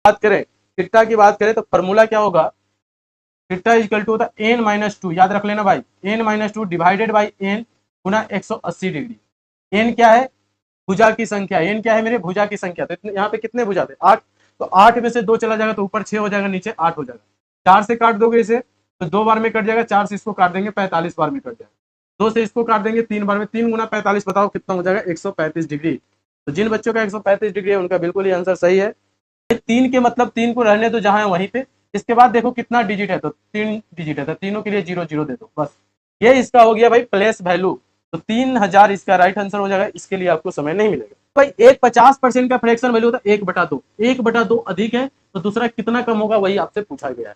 बात करें, थीटा की बात करें तो फॉर्मूला क्या होगा, थीटा इक्वल टू होता है n-2, याद रख लेना भाई, n-2 divided by n Guna 180 degree. n क्या है, भुजा की संख्या, n क्या है मेरे, भुजा की संख्या। तो यहाँ पे कितने भुजा थे, 8, तो 8 में से 2 चला जाएगा तो ऊपर 6 हो जाएगा, नीचे 8 हो जाएगा। 4 से काट दोगे इसे तो 2 बार में कट जाएगा, 4 से इसको काट देंगे 45 बार में कट जाएगा, 2 से इसको काट देंगे 3 बार में, 3 गुना 45 बताओ कितना हो जाएगा, 135 डिग्री। तो जिन बच्चों का 135 डिग्री है उनका बिल्कुल ही आंसर सही है। 3 के मतलब 3 को रहने दो जहां है वहीं पे। इसके बाद देखो कितना डिजिट है, तो 3 डिजिट है, तो तीनों के लिए 0 0 दे दो बस। ये इसका हो गया भाई प्लेस वैल्यू। तो 3000 इसका राइट आंसर हो जाएगा, इसके लिए आपको समय नहीं मिलेगा भाई। एक 50% का फ्रैक्शन वैल्यू होता है 1/2, 1/2 अधिक है तो दूसरा कितना कम होगा वही आपसे पूछा गया है।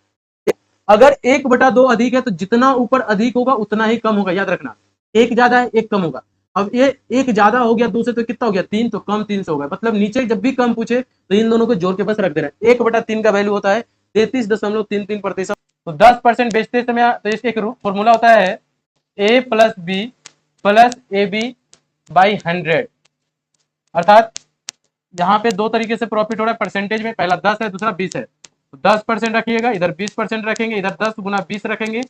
अगर 1/2 अधिक है तो जितना ऊपर अधिक होगा उतना ही कम होगा, याद रखना। एक ज्यादा है एक कम होगा। अब ये एक ज्यादा हो गया दूसरे, तो कितना हो गया 3, तो कम 3 से होगा, मतलब नीचे जब भी कम पूछे तो इन दोनों को जोड़ के बस रख देना। 1/3 का वैल्यू होता है 33.33%। तो 10% बेचते समय तो इसके एक फॉर्मूला होता है a plus B plus A B by 100, अर्थात यहाँ पे दो तरीके से प्रॉफिट हो रहा है परसेंटेज में, पहला 10 है दूसरा 20 है। तो 10% रखिएगा, इधर 20% रखेंगे, इधर 10 गुना 20 रखेंगे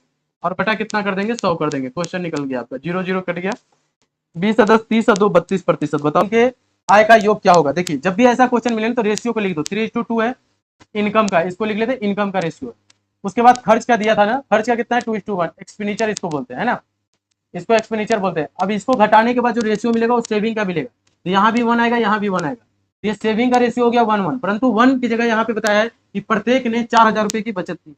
और बटा कितना कर देंगे 100 कर देंगे। क्वेश्चन निकल गया आपका, 0 0 कट गया। 20 10 30 2 32%। बताओ कि आय का योग क्या होगा। देखिए जब भी ऐसा क्वेश्चन मिले तो रेशियो को लिख दो, 3:2 है इनकम का, इसको लिख लेते इनकम का रेशियो। उसके बाद खर्च का दिया था ना, खर्च का कितना है 2:1, एक्सपेंडिचर इसको बोलते हैं ना, इसको एक्सपेंडिचर बोलते हैं। अब इसको घटाने के बाद जो रेशियो मिलेगा वो सेविंग का मिलेगा, तो यहाँ भी 1 आएगा यहाँ भी 1 आएगा, ये सेविंग का रेशियो हो गया 1:1। परंतु 1 की जगह यहाँ पे बताया है कि प्रत्येक ने 4000 रुपए की बचत की,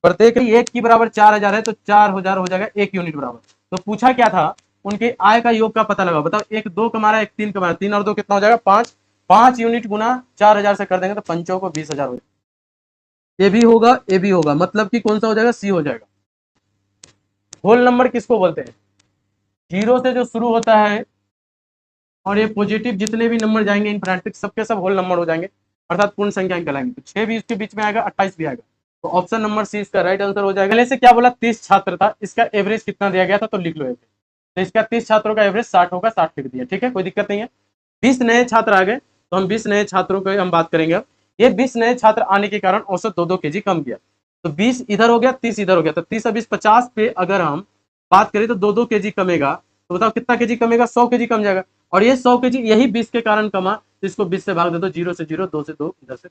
प्रत्येक एक की बराबर 4000 है तो 4000 हो जाएगा 1 यूनिट बराबर। तो पूछा क्या था, उनके आय का योग का पता लगा। बताओ, एक 2 कमा रहा है एक 3 कमा रहा है, 3 और 2 कितना हो जाएगा 5, 5 यूनिट गुना 4000 से कर देंगे तो पंचों को 20,000 हो जाएगा। ये भी होगा ये भी होगा, मतलब कि कौन सा हो जाएगा, सी हो जाएगा। होल नंबर किसको बोलते हैं, जीरो से जो शुरू होता है और ये पॉजिटिव जितने भी नंबर जाएंगे इनफिनिटी सबके सब होल नंबर हो जाएंगे, अर्थात पूर्ण संख्या कहलाएंगे। तो 6 भी इसके बीच में आएगा, 28 भी आएगा, तो ऑप्शन नंबर सी इसका राइट आंसर हो जाएगा। पहले से क्या बोला, 30 छात्र था, इसका एवरेज कितना दिया गया था तो लिख लो एवरेज। तो इसका 30 छात्रों का एवरेज 60 होगा, 60 लिख दिया, ठीक है कोई दिक्कत नहीं है। 20 नए छात्र आ गए तो हम 20 नए छात्रों की हम बात करेंगे। ये 20 नए छात्र आने के कारण औसत 2-2 kg कम किया, तो 20 इधर हो गया 30 इधर हो गया, तो 30 और 20 50 पे अगर हम बात करें तो 2-2 kg कमेगा। तो बताओ कितना kg कमेगा, 100 kg कम जाएगा, और ये 100 kg यही 20 के कारण कमा, तो इसको 20 से भाग दे दो, 0 से 0 2 से 2 इधर से,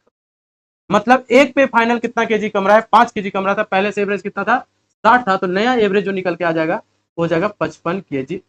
मतलब एक पे फाइनल कितना kg कम रहा है, 5 kg कम रहा था। पहले से एवरेज कितना था 60 था, तो नया एवरेज जो निकल के आ जाएगा हो जाएगा 55 kg।